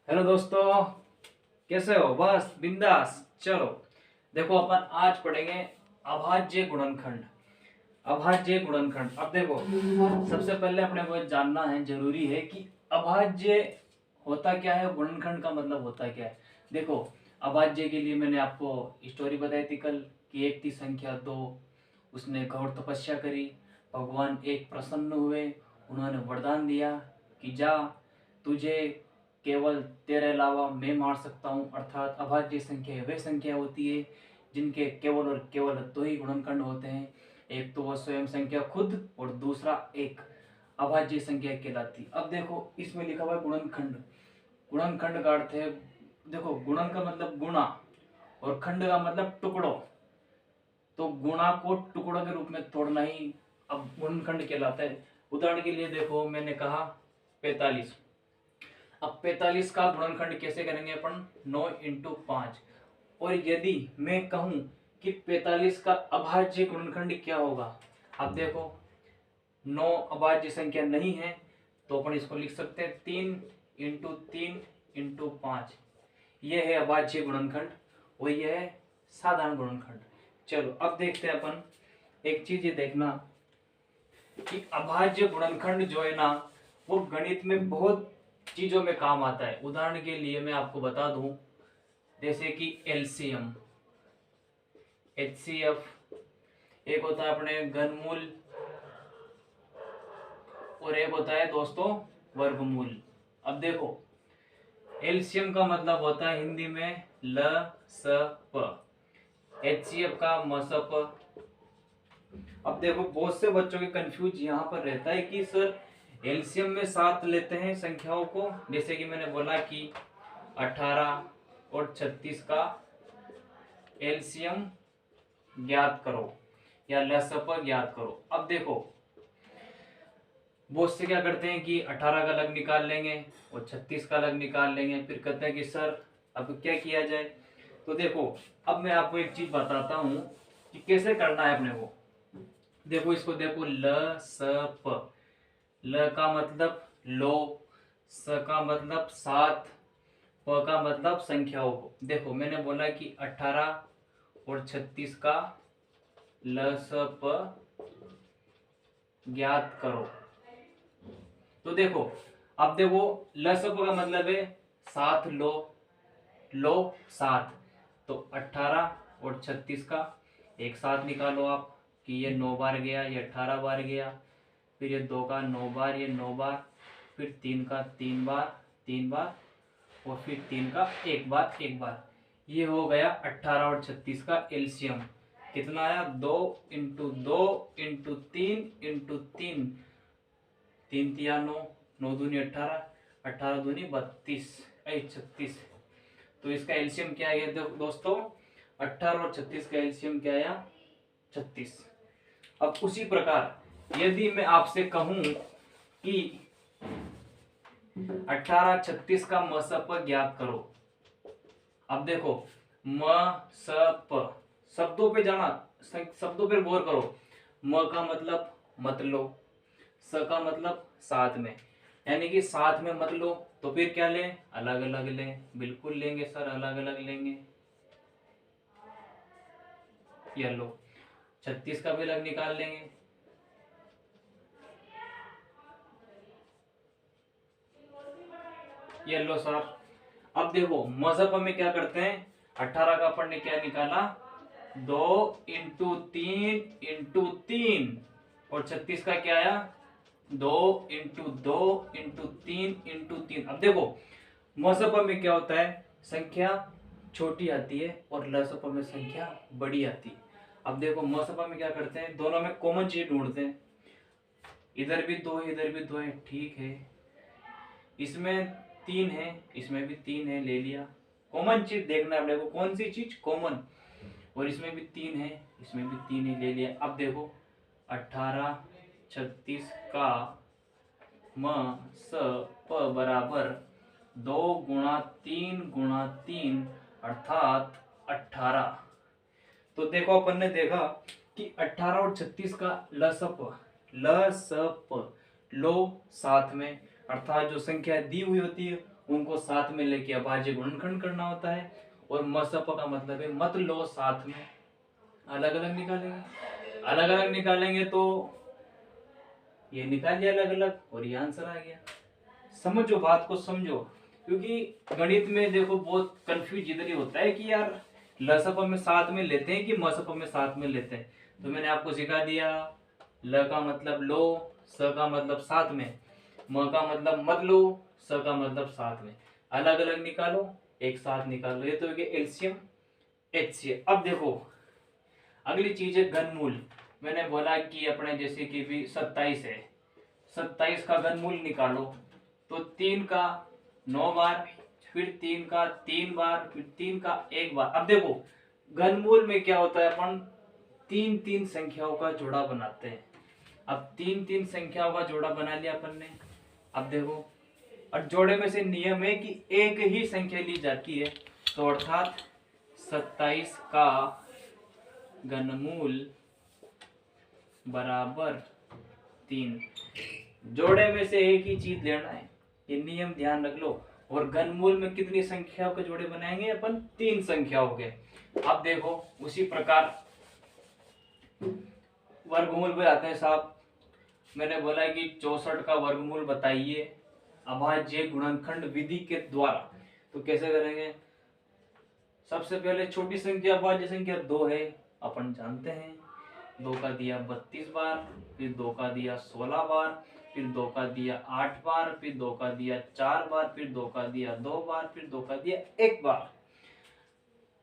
Hello दोस्तों, कैसे हो? बस बिंदास चलो। देखो अपन आज पढ़ेंगे अभाज्य गुणनखंड। अभाज्य गुणनखंड। अब देखो, सबसे पहले अपने को जानना है, जरूरी है कि अभाज्य होता क्या है, गुणनखंड का मतलब होता क्या है। देखो, अभाज्य के लिए मैंने आपको स्टोरी बताई थी कल कि एक थी संख्या दो, उसने घोर तपस्या करी, भगवान एक प्रसन्न हुए, उन्होंने वरदान दिया कि जा, तुझे केवल तेरे अलावा मैं मार सकता हूँ। अर्थात अभाज्य संख्या वह संख्या होती है जिनके केवल और केवल दो ही गुणनखंड होते हैं। एक तो वह स्वयं संख्या खुद, और दूसरा एक अभाज्य संख्या कहलाती। अब देखो, इसमें लिखा हुआ है गुणनखंड। गुणनखंड का अर्थ है, देखो गुणन का मतलब गुणा और खंड का मतलब टुकड़ों। तो गुणा को टुकड़ों के रूप में तोड़ना ही अब गुणनखंड कहलाता है। उदाहरण के लिए देखो, मैंने कहा 45। अब 45 का गुणनखंड कैसे करेंगे अपन? 9 इंटू 5। और यदि मैं कहूं कि 45 का अभाज्य गुणनखंड क्या होगा, अब देखो 9 अभाज्य संख्या नहीं है, तो अपन इसको लिख सकते हैं 3 इंटू 3 इंटू 5। यह है अभाज्य गुणनखंड और यह है साधारण गुणनखंड। चलो अब देखते हैं अपन। एक चीज ये देखना कि अभाज्य गुणनखंड जो है ना, वो गणित में बहुत चीजों में काम आता है। उदाहरण के लिए मैं आपको बता दूं, जैसे कि एलसीएम, एचसीएफ, एक होता है अपने घनमूल, और एक होता है दोस्तों वर्गमूल। अब देखो, एलसीएम का मतलब होता है हिंदी में ल स प, एचसीएफ का म स प। अब देखो, बहुत से बच्चों के कंफ्यूज यहाँ पर रहता है कि सर एलसीएम में साथ लेते हैं संख्याओं को, जैसे कि मैंने बोला कि 18 और 36 का एलसीएम ज्ञात करो या लसअ ज्ञात करो। अब देखो, बहुत से क्या करते हैं कि 18 का अलग निकाल लेंगे और 36 का अलग निकाल लेंगे, फिर कहते हैं कि सर अब क्या किया जाए। तो देखो, अब मैं आपको एक चीज बताता हूं कि कैसे करना है अपने को। देखो इसको, देखो ल स प। ल का मतलब लो, स का मतलब सात, प का मतलब संख्याओं को। देखो मैंने बोला कि 18 और 36 का ल स प ज्ञात करो। तो देखो, अब देखो लसअ का मतलब है सात लो, लो सात। तो 18 और 36 का एक साथ निकालो आप कि ये 9 बार गया, ये 18 बार गया, फिर ये 2 का 9 बार, ये 9 बार, फिर 3 का 3 बार, 3 बार, और फिर 3 का 1 बार, 1 बार। ये हो गया 18 और 36 का एलसीएम। कितना आया? 2 इंटू 2 इंटू 3 इंटू 3, 3 तिया 9, 9 दूनी 18, 18 दूनी 32, 36। तो इसका एलसीएम क्या है दोस्तों? 18 और 36 का एलसीएम क्या आया? 36। अब उसी प्रकार यदि मैं आपसे कहूं कि 18 36 का मसप ज्ञात करो। अब देखो, म स प, शब्दों पे जाना, शब्दों पे गौर करो। म का मतलब मत लो, स का मतलब साथ में, यानी कि साथ में मत लो, तो फिर क्या लें? अलग अलग लें। बिल्कुल लेंगे सर, अलग अलग लेंगे। ये लो, 36 का भी अलग निकाल लेंगे। ये लो सर। अब देखो मजहब में क्या करते हैं, 18 का अपन ने क्या निकाला? 2 इंटू 3 इंटू 3, और 36 का क्या आया? 2 इंटू 2 इंटू 3 इंटू 3। अब देखो मसप में क्या होता है, संख्या छोटी आती है और लसप में संख्या बड़ी आती है। अब देखो मसप में क्या करते हैं, दोनों में कॉमन चीज ढूंढते हैं। इधर भी 2 है, इधर भी 2 है, ठीक है। इसमें 3 है, इसमें भी 3 है, ले लिया। कॉमन चीज देखना है अपने को, कौन सी चीज कॉमन। और इसमें भी 3 है, इसमें भी 3 है, ले लिया। अब देखो 18 36 का म स प बराबर 2 गुणा 3 गुणा 3 अर्थात 18। तो देखो अपन ने देखा कि 18 और 36 का लसप, लसप लो साथ में, अर्थात जो संख्या दी हुई होती है उनको साथ में लेके अभाज्य गुणनखंड करना होता है। और मसप का मतलब है मत लो साथ में, अलग अलग निकालेंगे। अलग अलग निकालेंगे तो ये निकाल दिया अलग अलग और ये आंसर आ गया। समझो, बात को समझो, क्योंकि गणित में देखो बहुत कंफ्यूज इधर ही होता है कि यार लसप में साथ में लेते हैं कि मसप में साथ में लेते हैं। तो मैंने आपको सिखा दिया, ल का मतलब लो, स का मतलब साथ में, म का मतलब मत लो, स का मतलब साथ में। अलग अलग निकालो, एक साथ निकालो, ये तो हो गया एलसीएम एचसीएफ। अब देखो अगली चीज है घनमूल। मैंने बोला कि अपने जैसे कि भी 27 है, 27 का घनमूल निकालो तो 3 का 9 बार, फिर 3 का 3 बार, फिर 3 का 1 बार। अब देखो घनमूल में क्या होता है, अपन तीन तीन संख्याओं का जोड़ा बनाते हैं। अब तीन तीन संख्याओं का जोड़ा बना लिया अपन ने। अब देखो, और जोड़े में से नियम है कि एक ही संख्या ली जाती है, तो अर्थात 27 का घनमूल बराबर 3। जोड़े में से एक ही चीज लेना है, ये नियम ध्यान रख लो। और घनमूल में कितनी संख्याओं के जोड़े बनाएंगे अपन, 3 संख्याओं के। अब देखो उसी प्रकार वर्गमूल पे आते हैं साहब। मैंने बोला कि 64 का वर्गमूल बताइए अभाज्य गुणनखंड विधि के द्वारा। तो कैसे करेंगे, सबसे पहले छोटी संख्या अभाज्य संख्या 2 है, अपन जानते हैं। 2 का दिया 32 बार, फिर 2 का दिया 16 बार, फिर 2 का दिया 8 बार, फिर 2 का दिया 4 बार, फिर 2 का दिया 2 बार, फिर 2 का दिया 1 बार।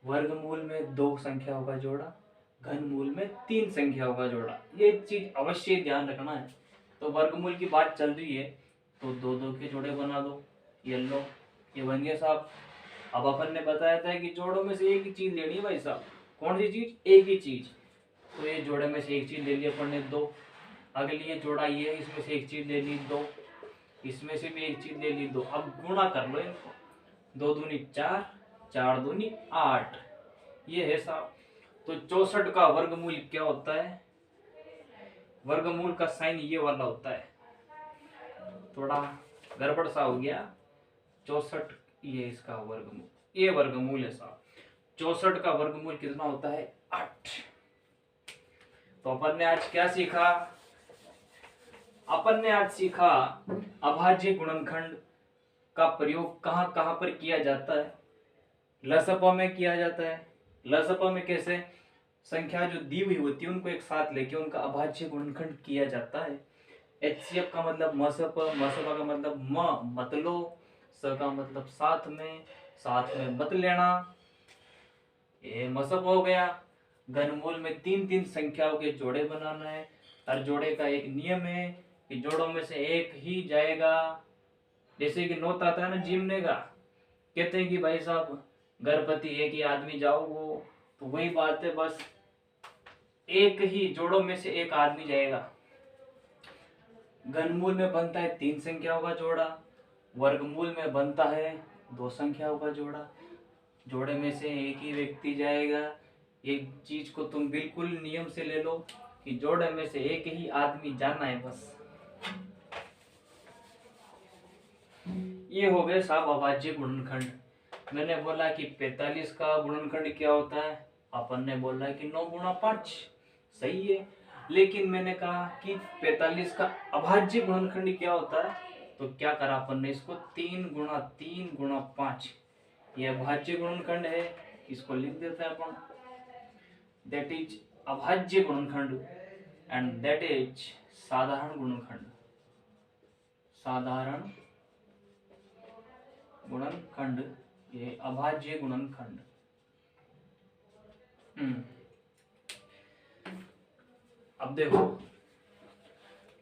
वर्गमूल में 2 संख्याओं का जोड़ा, घनमूल में 3 संख्याओं का जोड़ा। ये चीज अवश्य ध्यान रखना है। तो वर्गमूल की बात चल रही है तो 2 के जोड़े बना दो। ये लो, ये बन गया साहब। अब अपन ने बताया था कि जोड़ों में से एक ही चीज लेनी है भाई साहब। कौन सी चीज, एक ही चीज। तो ये जोड़े में से एक चीज ले ली अपन ने 2। अगली ये जोड़ा ये है, इसमें से एक चीज ले ली 2, इसमें से भी एक चीज ले ली 2। अब गुणा कर लो इनको, 2 दूनी 4, 4 दूनी 8, ये है साहब। तो 64 का वर्गमूल क्या होता है, वर्गमूल का साइन ये वाला होता है, थोड़ा गड़बड़ सा हो गया। 64 ये इसका वर्गमूल, ये वर्गमूल है साहब। 64 का वर्गमूल कितना होता है, 8। तो अपन ने आज क्या सीखा, अपन ने आज सीखा अभाज्य गुणनखंड का प्रयोग कहां कहां पर किया जाता है। लसपा में किया जाता है। लसपा में कैसे, संख्या जो दी हुई होती है उनको एक साथ लेके उनका अभाज्य गुणनखंड किया जाता है। एचसीएफ का मतलब मसप, मसपा का मतलब म मत लो, स का मतलब साथ में मत लेना, ये मसप हो गया। घनमूल में 3 3 संख्याओं के जोड़े बनाना है। हर जोड़े का एक नियम है कि जोड़ों में से एक ही जाएगा। जैसे कि नोट आता है ना जीमने का, कहते हैं कि भाई साहब गर्भवती एक ही आदमी जाओ, वो तो वही बात है, बस एक ही जोड़ों में से एक आदमी जाएगा। घनमूल में बनता है 3 संख्याओं का जोड़ा, वर्गमूल में बनता है 2 संख्याओं का जोड़ा। जोड़े में से एक ही व्यक्ति जाएगा। एक चीज को तुम बिल्कुल नियम से ले लो कि जोड़े में से एक ही आदमी जाना है बस। ये हो गए साहब अभाज्य गुणनखंड। मैंने बोला कि 45 का गुणनखंड क्या होता है, अपन ने बोला कि 9 गुणा 5, सही है। लेकिन मैंने कहा कि 45 का अभाज्य गुणनखंड क्या होता है, तो क्या करा अपन ने, इसको 3 गुणा 3 गुणा 5, ये अभाज्य गुणनखंड है, इसको लिख देते हैं अपन। दैट इज अभाज्य गुणनखंड एंड दैट इज साधारण गुणनखंड। साधारण गुणनखंड, ये अभाज्य गुणनखंड। अब देखो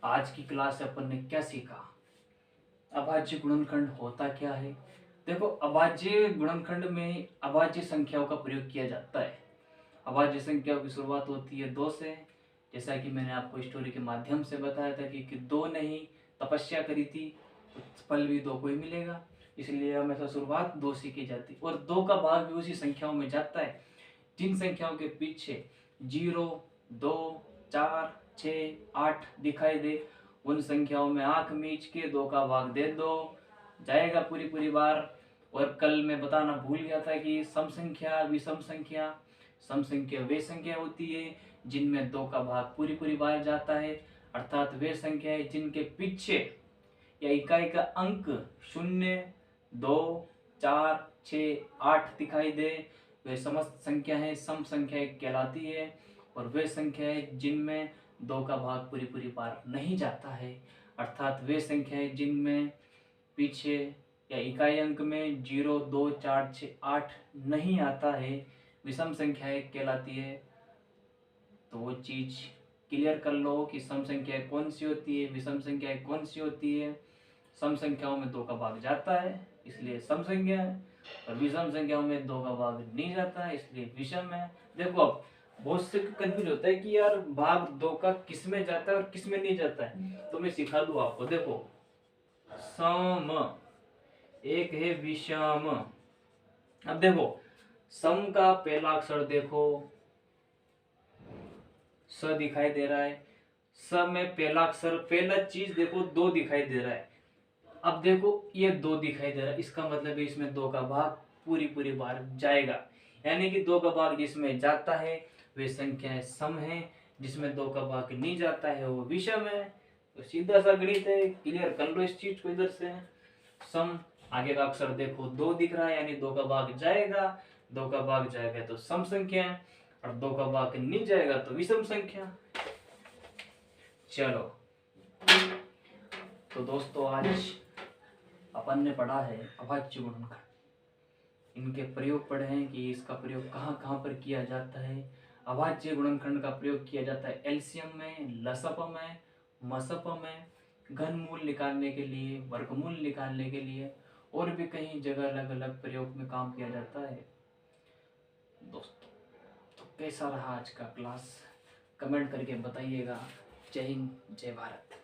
आज की क्लास से अपन ने क्या सीखा, अभाज्य गुणनखंड होता क्या है। देखो अभाज्य गुणनखंड में अभाज्य संख्याओं का प्रयोग किया जाता है। अभाज्य संख्याओं की शुरुआत होती है 2 से, जैसा कि मैंने आपको स्टोरी के माध्यम से बताया था कि 2 ने ही तपस्या करी थी, तो फल भी 2 को ही मिलेगा, इसलिए हमेशा शुरुआत 2 से की जाती है। और 2 का भाग भी उसी संख्याओं में जाता है जिन संख्याओं के पीछे 0, 2, 4, 6, 8 दिखाई दे। उन संख्याओं में आंख मीच के 2 का भाग दे दो, जाएगा पूरी पूरी बार। और कल मैं बताना भूल गया था कि सम संख्या, विषम संख्या, सम संख्या वे संख्या होती है जिनमें 2 का भाग पूरी पूरी बार जाता है, अर्थात वे संख्याएं जिनके पीछे या इकाई का अंक 0, 2, 4, 6, 8 दिखाई दे, वे समस्त संख्याएं सम संख्याएं कहलाती है। और वे संख्याएं जिनमें 2 का भाग पूरी पूरी बार नहीं जाता है, अर्थात वे संख्याएं जिनमें पीछे या इकाई अंक में 0, 2, 4, 6, 8 नहीं आता है, विषम संख्याएं कहलाती है। तो वो चीज क्लियर कर लो कि सम संख्याएं कौन सी होती है, विषम संख्याएं कौन सी होती है। सम संख्याओं में 2 का भाग जाता है इसलिए सम संख्या है, और विषम संख्याओं में 2 का भाग नहीं जाता है इसलिए विषम है। देखो अब बहुत से कंफ्यूज होता है कि यार भाग 2 का किस में जाता है और किस में नहीं जाता है, तो मैं सिखा दूं आपको। देखो सम, एक है विषम। अब देखो सम का पहला अक्षर देखो, स दिखाई दे रहा है। स में पहला अक्षर, पहला चीज देखो 2 दिखाई दे रहा है। अब देखो ये 2 दिखाई दे रहा है, इसका मतलब है इसमें 2 का भाग पूरी पूरी बार जाएगा, यानी कि 2 का भाग जिसमें जाता है वे संख्याएं सम है, जिसमें 2 का भाग नहीं जाता है वो विषम है। तो सीधा सा गणित है, क्लियर कर लो इस चीज को इधर से। सम, आगे का अक्षर देखो 2 दिख रहा है यानी 2 का भाग जाएगा, 2 का भाग जाएगा तो सम संख्या है, और 2 का भाग नहीं जाएगा तो विषम संख्या। चलो तो दोस्तों आज अपन ने पढ़ा है अभाज्य गुणनखंड, इनके प्रयोग पढ़े हैं कि इसका प्रयोग कहाँ कहाँ पर किया जाता है। अभाज्य गुणनखंड का प्रयोग किया जाता है एलसीएम में, लसप में, मसप में, घनमूल निकालने के लिए, वर्गमूल निकालने के लिए, और भी कई जगह अलग अलग प्रयोग में काम किया जाता है। दोस्तों तो कैसा रहा आज का क्लास, कमेंट करके बताइएगा। जय हिंद, जय भारत।